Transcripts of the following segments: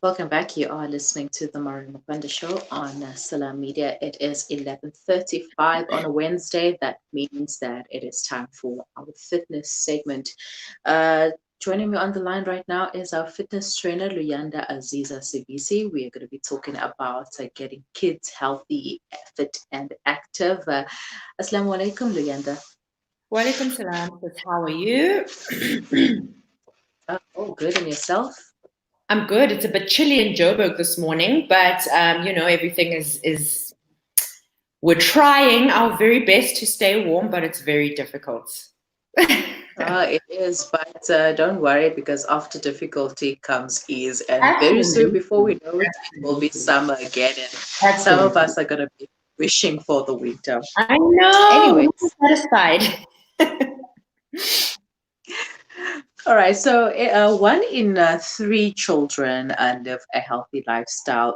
Welcome back. You are listening to the Maureen Mapanda Show on Salam Media. It is 11:35 on a Wednesday. That means that it is time for our fitness segment. Uh, Joining me on the line right now is our fitness trainer, Luyanda Aziza Sibisi. We are going to be talking about getting kids healthy, fit, and active. Assalamu alaikum, Luyanda. Walaikum salam. How are you? Oh, good. And yourself? I'm good. It's a bit chilly in Joburg this morning, but everything is. We're trying our very best to stay warm, but it's very difficult. It is, but don't worry because after difficulty comes ease, and very soon, Absolutely. before we know it, it will be summer again, and some of Absolutely. us are going to be wishing for the winter. I know. Anyways, I'm not satisfied. all right. So, one in three children live a healthy lifestyle.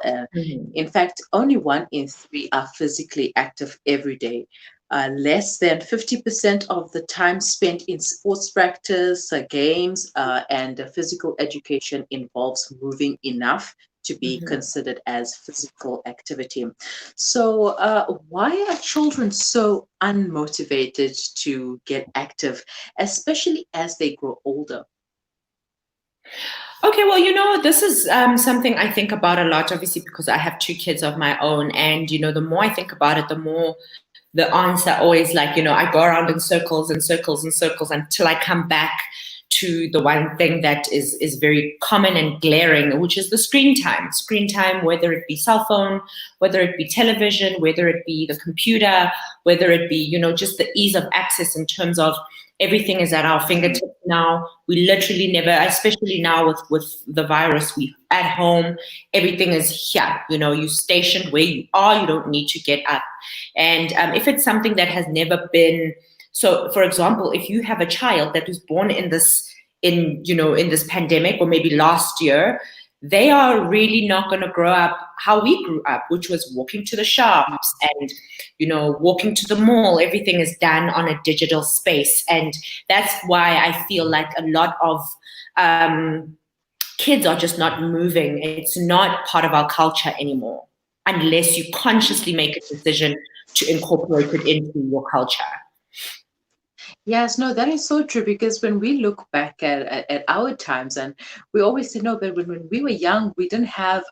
In fact, only one in three are physically active every day. Less than 50% of the time spent in sports practice, games, and physical education involves moving enough to be considered as physical activity. So, why are children so unmotivated to get active, especially as they grow older? Okay, well, this is something I think about a lot, obviously, because I have two kids of my own. And, the more I think about it, the more the answer always I go around in circles and circles and circles until I come back to the one thing that is very common and glaring, which is the screen time. Screen time, whether it be cell phone, whether it be television, whether it be the computer, whether it be, just the ease of access in terms of everything is at our fingertips now. We literally never, especially now with the virus, we at home, everything is here. You stationed where you are, you don't need to get up. And if it's something that has never been, so for example, if you have a child that was born in this pandemic or maybe last year, they are really not going to grow up how we grew up, which was walking to the shops and, walking to the mall. Everything is done on a digital space. And that's why I feel like a lot of kids are just not moving. It's not part of our culture anymore, unless you consciously make a decision to incorporate it into your culture. Yes, no, that is so true because when we look back at our times, and we always say, no, but when we were young, we didn't have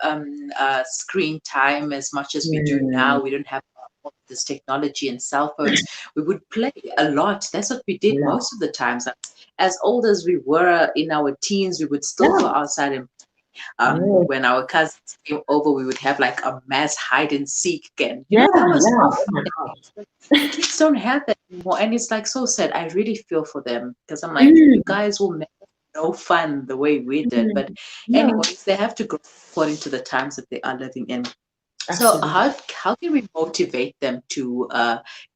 screen time as much as we do now. We didn't have all this technology and cell phones. We would play a lot. That's what we did Yeah. most of the times. As old as we were in our teens, we would still go outside and when our cousins came over, we would have like a mass hide and seek, and that was so Oh fun. my gosh. The kids don't have that anymore, and it's like so sad. I really feel for them because I'm like, you Mm, guys will make no fun the way we did. mm, But no, anyways, they have to go according to the times that they are living in. So absolutely. how can we motivate them to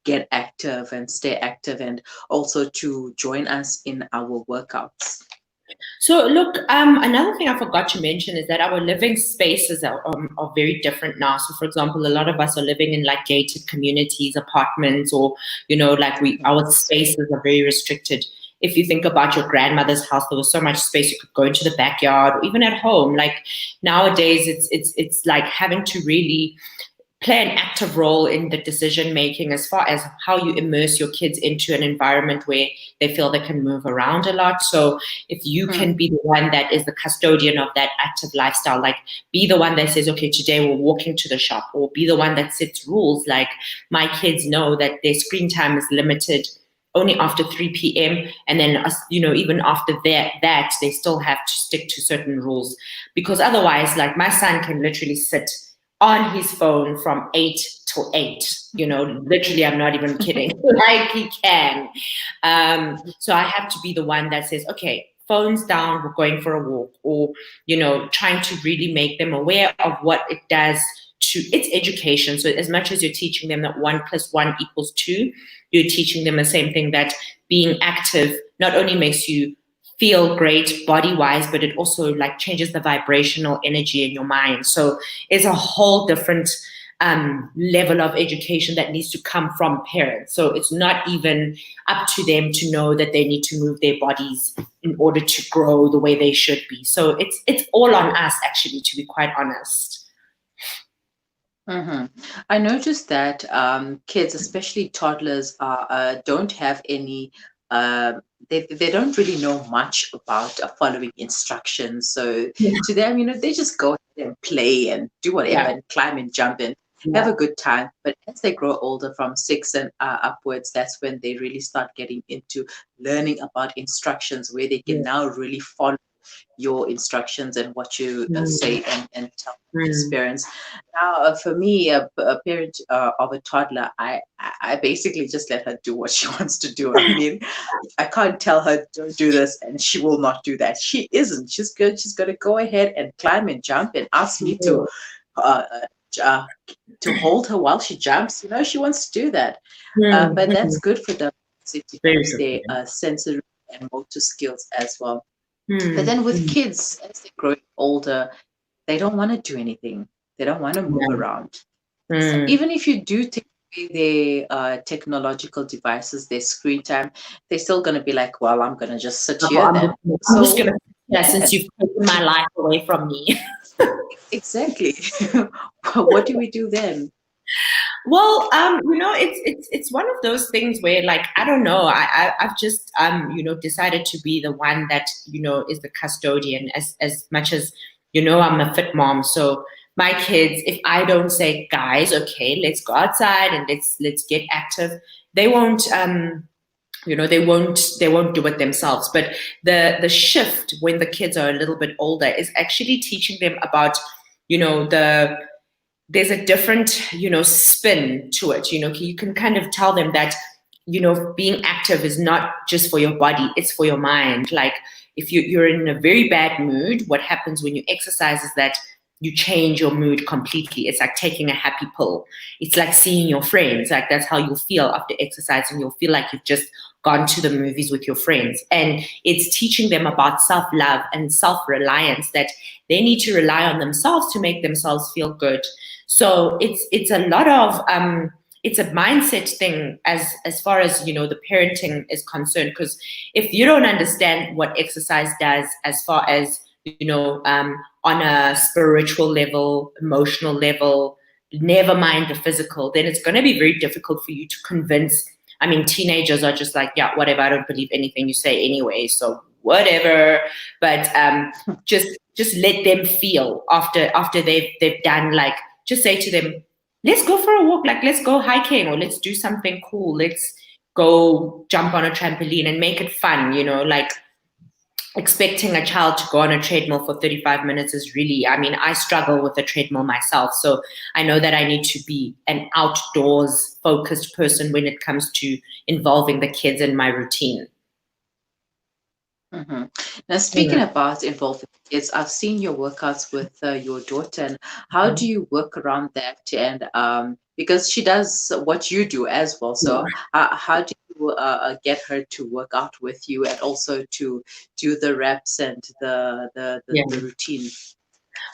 get active and stay active, and also to join us in our workouts? So, look, another thing I forgot to mention is that our living spaces are very different now. So, for example, a lot of us are living in like gated communities, apartments, or like our spaces are very restricted. If you think about your grandmother's house, there was so much space you could go into the backyard, or even at home. Like nowadays, it's like having to really play an active role in the decision making as far as how you immerse your kids into an environment where they feel they can move around a lot. So if you can be the one that is the custodian of that active lifestyle, like be the one that says, okay, today we're walking to the shop, or be the one that sets rules, like my kids know that their screen time is limited only after 3 p.m. And then, even after that, they still have to stick to certain rules, because otherwise, like my son can literally sit on his phone from 8 till 8. Literally, I'm not even kidding. Like he can. So I have to be the one that says, okay, phones down, we're going for a walk, or, trying to really make them aware of what it does to its education. So as much as you're teaching them that 1+1=2, you're teaching them the same thing, that being active not only makes you feel great body wise, but it also like changes the vibrational energy in your mind. So it's a whole different level of education that needs to come from parents. So it's not even up to them to know that they need to move their bodies in order to grow the way they should be. So it's all on us, actually, to be quite honest. Mm-hmm. I noticed that kids, especially toddlers, don't have any. Uh, they don't really know much about following instructions. So Yeah, to them, they just go ahead and play and do whatever yeah, and climb and jump and have yeah, a good time. But as they grow older, from 6 and upwards, that's when they really start getting into learning about instructions, where they can yeah. now really follow your instructions and what you Mm, say and tell as mm. parents. Now, for me, a parent of a toddler, I basically just let her do what she wants to do. I mean, I can't tell her don't do this and she will not do that. She isn't. She's good. She's going to go ahead and climb and jump and ask me uh, uh, to hold her while she jumps. She wants to do that. Mm, But that's mm. good for them. It Very develops good for their them. sensory and motor skills as well. But Mm, then with mm. kids, as they grow older, they don't want to do anything. They don't want to move Yeah. around. So Mm. even if you do take away their technological devices, their screen time, they're still going to be like, well, I'm going to just sit Oh, here then. I'm just So, gonna, yeah, since yeah, you've taken my life away from me. exactly. What do we do then? Well, it's one of those things where, like, I don't know. I've just decided to be the one that is the custodian, as much as I'm a fit mom. So my kids, if I don't say, guys, okay, let's go outside and let's get active, they won't. They won't do it themselves. But the shift when the kids are a little bit older is actually teaching them about the there's a different spin to it. You can kind of tell them that being active is not just for your body, it's for your mind. Like, if you're in a very bad mood, what happens when you exercise is that you change your mood completely. It's like taking a happy pill. It's like seeing your friends. Like, that's how you'll feel after exercising. You'll feel like you've just gone to the movies with your friends. And it's teaching them about self-love and self-reliance, that they need to rely on themselves to make themselves feel good. So it's a lot of it's a mindset thing, as far as the parenting is concerned. Because if you don't understand what exercise does, as far as on a spiritual level, emotional level, never mind the physical, then it's going to be very difficult for you to convince. I mean, teenagers are just like, yeah, whatever, I don't believe anything you say anyway, so whatever. But just let them feel after they've done, like, just say to them, let's go for a walk, like, let's go hiking, or let's do something cool, let's go jump on a trampoline and make it fun. Like, expecting a child to go on a treadmill for 35 minutes is really, I mean, I struggle with a treadmill myself. So I know that I need to be an outdoors focused person when it comes to involving the kids in my routine. Hmm. Now, speaking Yeah. about involving kids, I've seen your workouts with your daughter, and how do you work around that? And because she does what you do as well, so how do you get her to work out with you, and also to do the reps and Yeah. the routine?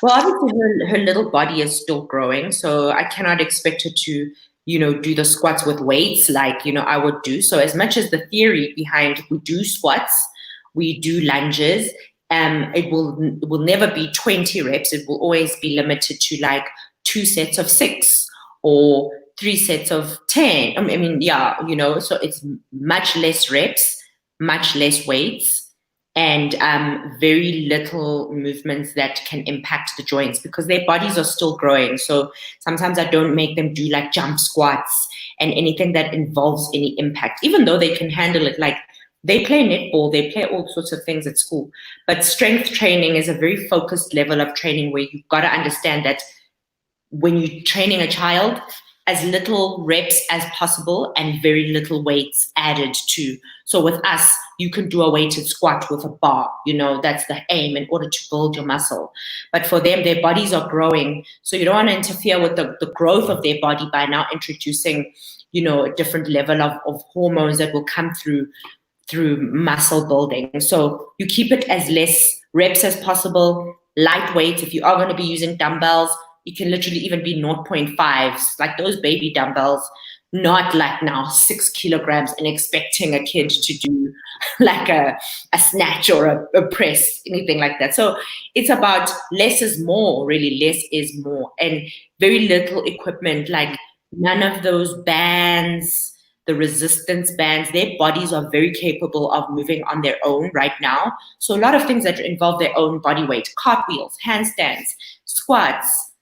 Well, obviously, her little body is still growing, so I cannot expect her to, do the squats with weights like, I would do. So, as much as the theory behind we do squats, we do lunges, it will never be 20 reps. It will always be limited to like 2 sets of 6 or 3 sets of 10. I mean, yeah, so it's much less reps, much less weights, and very little movements that can impact the joints, because their bodies are still growing. So sometimes I don't make them do like jump squats and anything that involves any impact, even though they can handle it. Like, they play netball, they play all sorts of things at school. But strength training is a very focused level of training where you've got to understand that when you're training a child, as little reps as possible and very little weights added to. So with us, you can do a weighted squat with a bar. That's the aim, in order to build your muscle. But for them, their bodies are growing. So you don't want to interfere with the growth of their body by now introducing, a different level of hormones that will come through muscle building. So you keep it as less reps as possible, lightweight. If you are going to be using dumbbells, it can literally even be 0.5s, like those baby dumbbells, not like now 6 kilograms and expecting a kid to do like a snatch or a press, anything like that. So it's about less is more, really less is more, and very little equipment, like none of those bands, the resistance bands. Their bodies are very capable of moving on their own right now. So a lot of things that involve their own body weight, cartwheels, handstands, squats,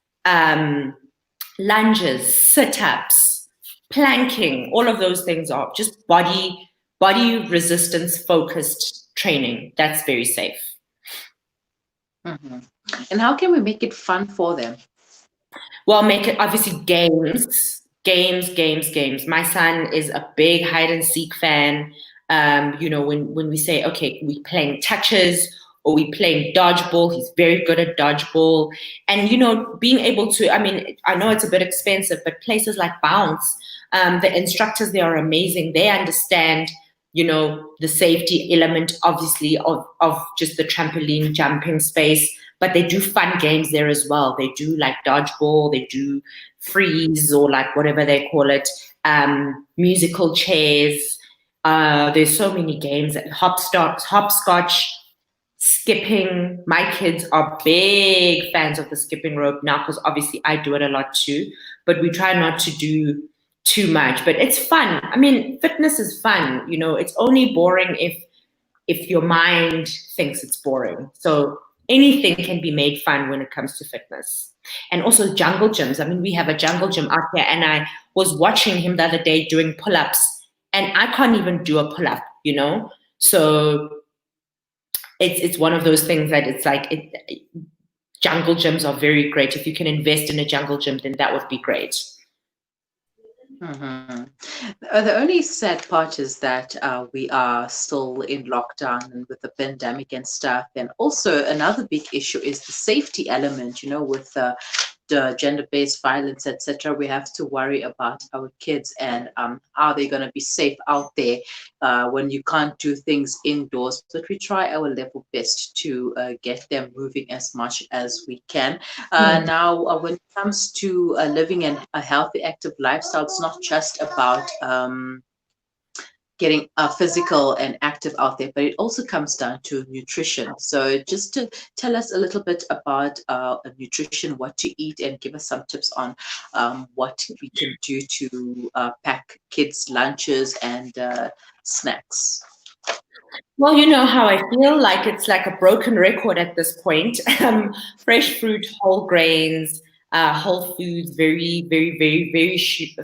lunges, sit-ups, planking, all of those things are just body resistance focused training. That's very safe. Mm-hmm. And how can we make it fun for them? Well, make it obviously games. My son is a big hide and seek fan. When we say, okay, we playing touches or we playing dodgeball, he's very good at dodgeball. And, being able to, I know it's a bit expensive, but places like Bounce, the instructors there are amazing. They understand, the safety element, obviously, of just the trampoline jumping space, but they do fun games there as well. They do like dodgeball, they do freeze or like whatever they call it, musical chairs. There's so many games, hopscotch, skipping. My kids are big fans of the skipping rope now because obviously I do it a lot too, but we try not to do too much. But it's fun. Fitness is fun. It's only boring if your mind thinks it's boring. So anything can be made fun when it comes to fitness. And also jungle gyms. We have a jungle gym out here, and I was watching him the other day doing pull-ups, and I can't even do a pull-up, So it's one of those things that it's like jungle gyms are very great. If you can invest in a jungle gym, then that would be great. Mm-hmm. The only sad part is that we are still in lockdown and with the pandemic and stuff. And also another big issue is the safety element, with the gender-based violence, etc. We have to worry about our kids and are they going to be safe out there when you can't do things indoors. But we try our level best to get them moving as much as we can. Now, when it comes to living a healthy, active lifestyle, it's not just about getting physical and active out there, but it also comes down to nutrition. So just to tell us a little bit about nutrition, what to eat, and give us some tips on what we can do to pack kids' lunches and snacks. Well, you know how I feel like it's like a broken record at this point. Fresh fruit, whole grains, whole foods, very, very, very, very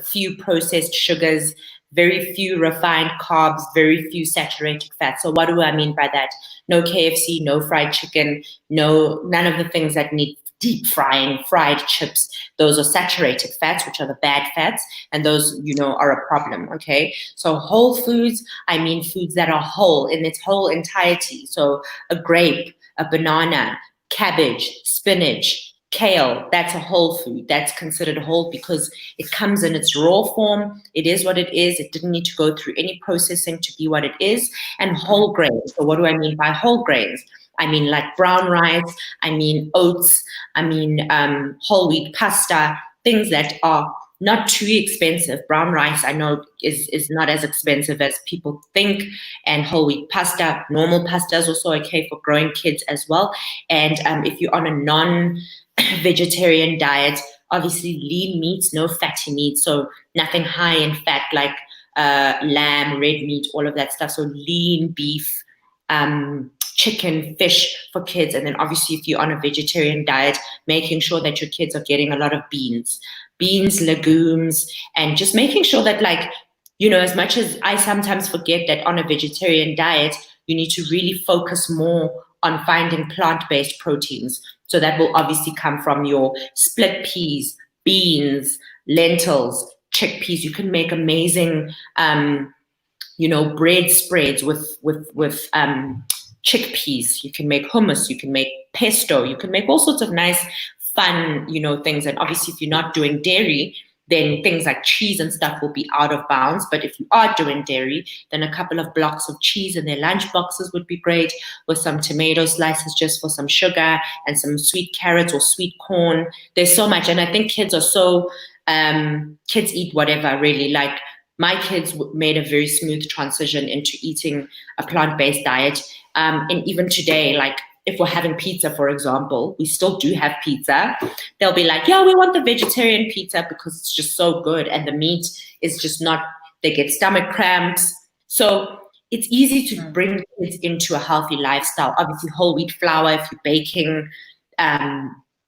few processed sugars, very few refined carbs, very few saturated fats. So what do I mean by that? No KFC, no fried chicken, none of the things that need deep frying, fried chips. Those are saturated fats, which are the bad fats, and those, are a problem, okay? So whole foods, I mean foods that are whole in its whole entirety. So a grape, a banana, cabbage, spinach, kale, that's a whole food. That's considered whole because it comes in its raw form. It is what it is. It didn't need to go through any processing to be what it is. And whole grains. So what do I mean by whole grains? I mean like brown rice, I mean oats, I mean whole wheat pasta, things that are not too expensive. Brown rice, I know, is not as expensive as people think. And whole wheat pasta, normal pasta is also okay for growing kids as well. And if you're on a non-vegetarian diet, obviously lean meats, no fatty meats, so nothing high in fat like lamb, red meat, all of that stuff. So lean beef, chicken, fish for kids. And then obviously if you're on a vegetarian diet, making sure that your kids are getting a lot of beans, legumes, and just making sure that as much as I sometimes forget that on a vegetarian diet, you need to really focus more on finding plant-based proteins. So that will obviously come from your split peas, beans, lentils, chickpeas. You can make amazing, bread spreads with chickpeas. You can make hummus. You can make pesto. You can make all sorts of nice, fun, things. And obviously, if you're not doing dairy, then things like cheese and stuff will be out of bounds. But if you are doing dairy, then a couple of blocks of cheese in their lunch boxes would be great, with some tomato slices just for some sugar, and some sweet carrots or sweet corn. There's so much. And I think kids are so, kids eat whatever, really. Like, my kids made a very smooth transition into eating a plant-based diet. And even today, like, if we're having pizza, for example, we still do have pizza. They'll be like, yeah, we want the vegetarian pizza because it's just so good. And the meat is just not, they get stomach cramps. So it's easy to bring kids into a healthy lifestyle. Obviously, whole wheat flour, if you're baking,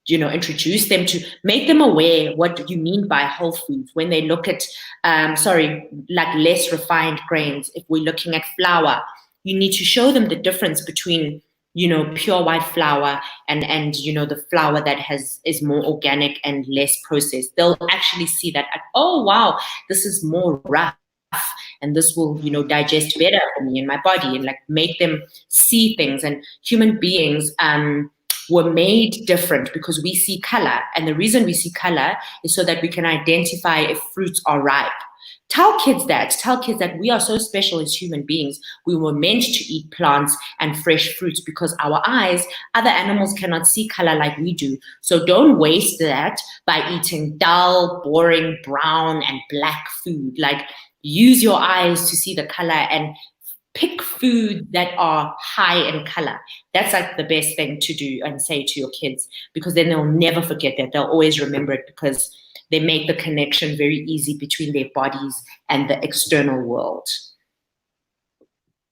introduce them to, make them aware what you mean by whole foods. When they look at, like less refined grains, if we're looking at flour, you need to show them the difference between, pure white flour and the flour that is more organic and less processed. They'll actually see that, oh wow, this is more rough, and this will, digest better for me in my body, and like make them see things. And human beings were made different because we see color, and the reason we see color is so that we can identify if fruits are ripe. Tell kids that we are so special as human beings. We were meant to eat plants and fresh fruits because our eyes, other animals cannot see color like we do. So don't waste that by eating dull, boring, brown and black food. Like, use your eyes to see the color and pick food that are high in color. That's like the best thing to do and say to your kids, because then they'll never forget that. They'll always remember it, because they make the connection very easy between their bodies and the external world.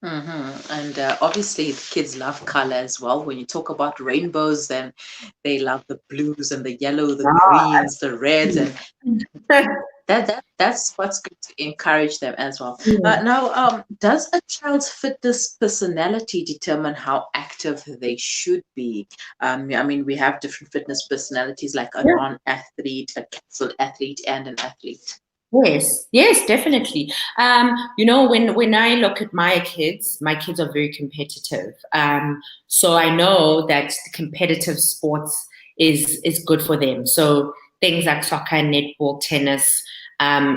And obviously, the kids love color as well. When you talk about rainbows, then they love the blues and the yellow, the greens, the reds, and that's what's good to encourage them as well. Now, does a child's fitness personality determine how active they should be? I mean, we have different fitness personalities, like a non-athlete, a canceled athlete, and an athlete. Yes, definitely. When I look at my kids are very competitive. So I know that competitive sports is good for them. So things like soccer, netball, tennis,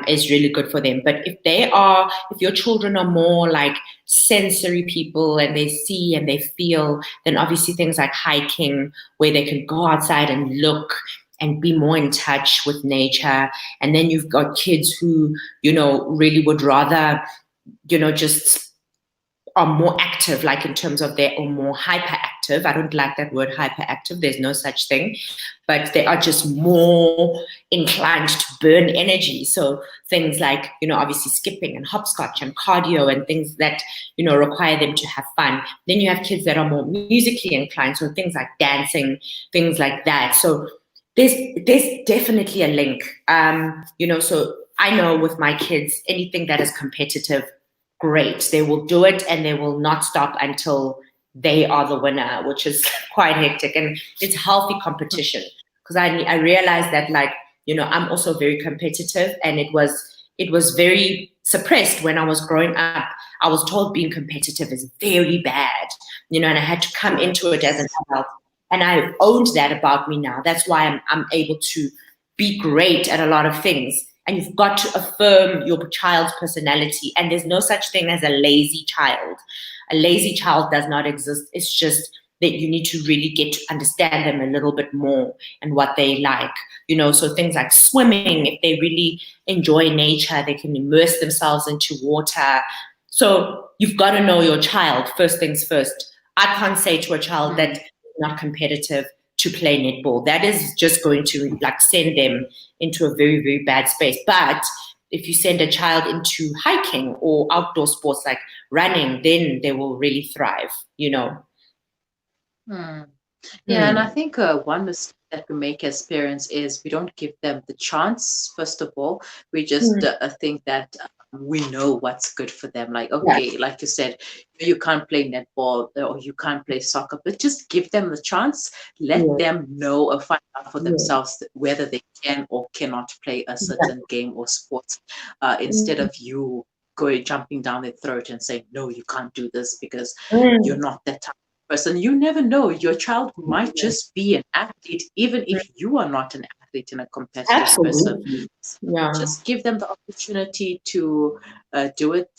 is really good for them. But if your children are more like sensory people, and they see and they feel, then obviously things like hiking, where they can go outside and look and be more in touch with nature. And then you've got kids who, really would rather, just are more active, like in terms of or more hyperactive. I don't like that word hyperactive. There's no such thing, but they are just more inclined to burn energy. So things like, obviously skipping and hopscotch and cardio and things that, require them to have fun. Then you have kids that are more musically inclined. So things like dancing, things like that. So there's definitely a link. So I know with my kids, anything that is competitive, great. They will do it, and they will not stop until they are the winner, which is quite hectic. And it's healthy competition, because I realized that, like, I'm also very competitive, and it was very suppressed when I was growing up. I was told being competitive is very bad, and I had to come into it as an adult. And I've owned that about me now. That's why I'm able to be great at a lot of things. And you've got to affirm your child's personality. And there's no such thing as a lazy child. A lazy child does not exist. It's just that you need to really get to understand them a little bit more and what they like. So things like swimming, if they really enjoy nature, they can immerse themselves into water. So you've got to know your child, first things first. I can't say to a child that not competitive to play netball. That is just going to like send them into a very, very bad space. But if you send a child into hiking or outdoor sports like running, then they will really thrive, Yeah, and I think one mistake that we make as parents is we don't give them the chance. First of all, we just think that we know what's good for them. Like, okay, like you said, you can't play netball or you can't play soccer, but just give them the chance. Let them know or find out for themselves whether they can or cannot play a certain game or sport, instead of you jumping down their throat and saying, no, you can't do this because you're not that type of person. You never know. Your child might just be an athlete, even if you are not an athlete and a competitive person. Absolutely. Yeah. Just give them the opportunity to do it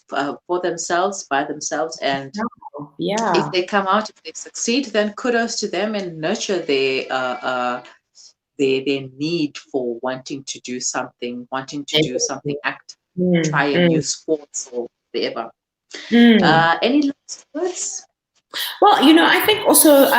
for themselves, by themselves. And if Yeah. they come out, if they succeed, then kudos to them, and nurture their need for wanting to do something, wanting to do something active, try Mm, a new mm, sports or whatever. mm. Any last words? Well, you know, I think also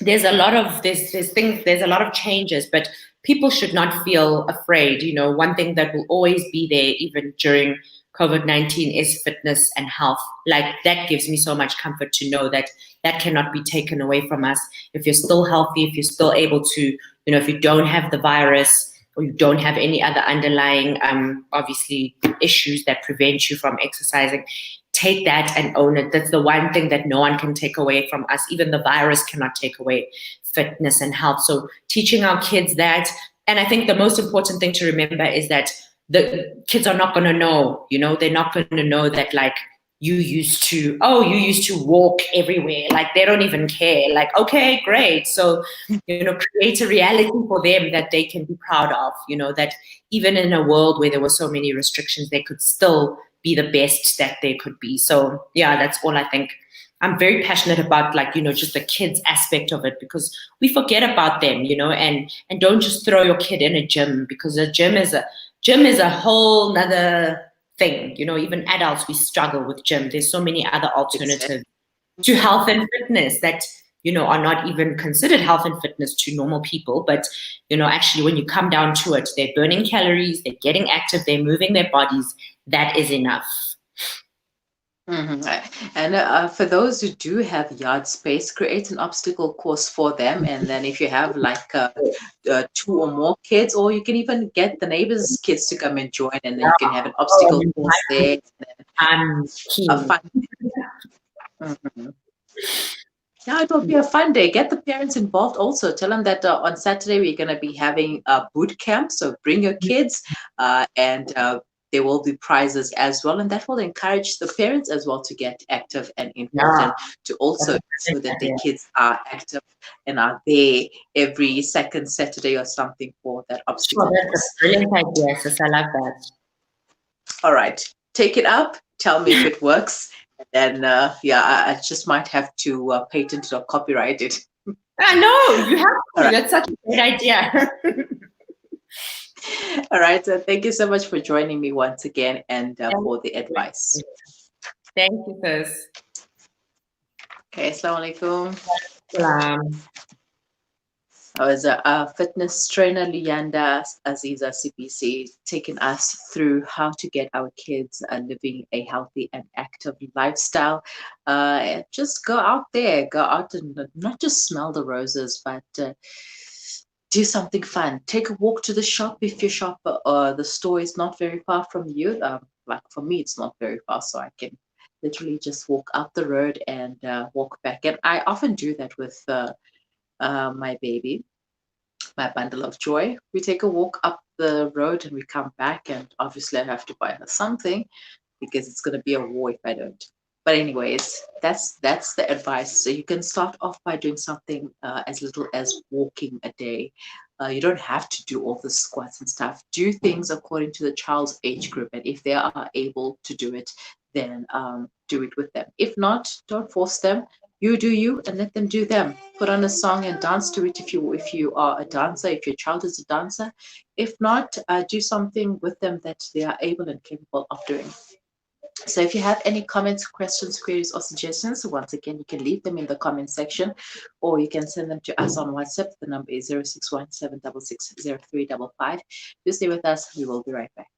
there's a lot of there's a lot of changes, but people should not feel afraid. You know, one thing that will always be there even during COVID-19 is fitness and health. Like that gives me so much comfort to know that that cannot be taken away from us. If you're still healthy, if you're still able to, you know, if you don't have the virus or you don't have any other underlying obviously issues that prevent you from exercising, take that and own it. That's the one thing that no one can take away from us. Even the virus cannot take away fitness and health. So teaching our kids that. And I think the most important thing to remember is that the kids are not going to know, you know, they're not going to know that like you used to walk everywhere. Like they don't even care. Like, okay, great. So, you know, create a reality for them that they can be proud of, you know, that even in a world where there were so many restrictions, they could still be the best that they could be. So yeah, that's all I think. I'm very passionate about, like, you know, just the kids aspect of it, because we forget about them, you know, and don't just throw your kid in a gym, because a gym is a whole nother thing. You know, even adults, we struggle with gym. There's so many other Exactly. alternatives to health and fitness that, you know, are not even considered health and fitness to normal people. But, you know, actually when you come down to it, they're burning calories, they're getting active, they're moving their bodies. That is enough. Mhm. And for those who do have yard space, create an obstacle course for them. And then if you have like two or more kids, or you can even get the neighbors' kids to come and join, and then Yeah. you can have an Oh, obstacle you course have there, to. and then I'm a keen. fun. Mhm. Yeah, it will be a fun day. Get the parents involved also. Tell them that on Saturday we're going to be having a boot camp. So bring your kids, and there will be prizes as well. And that will encourage the parents as well to get active and involved, Yeah, and to also that's a ensure that brilliant their idea. kids are active and are there every second Saturday or something for that Sure, obstacle that's a course. brilliant idea, sis. I love that. All right, take it up. Tell me if it works. And then, yeah, I just might have to patent it or copyright it. I know, you have All to. right. That's such a great idea. All right. So thank you so much for joining me once again, and Thank for the you. advice. Thank you, sis. Okay. Assalamu alaikum. Salam. I was a fitness trainer, Luyanda Aziza CPC, taking us through how to get our kids living a healthy and active lifestyle. Just go out there, go out and not just smell the roses, but do something fun. Take a walk to the shop if your shop or the store is not very far from you. Like for me, it's not very far, so I can literally just walk up the road and walk back. And I often do that with my baby, my bundle of joy. We take a walk up the road and we come back, and obviously I have to buy her something because it's going to be a war if I don't. But anyways, that's the advice. So you can start off by doing something as little as walking a day. You don't have to do all the squats and stuff. Do things according to the child's age group, and if they are able to do it, then do it with them. If not, don't force them. You do you, and let them do them. Put on a song and dance to it if you are a dancer. If your child is a dancer, if not, do something with them that they are able and capable of doing. So if you have any comments, questions, queries, or suggestions, once again, you can leave them in the comment section, or you can send them to us on WhatsApp. The number is 0617660355. Do stay with us. We will be right back.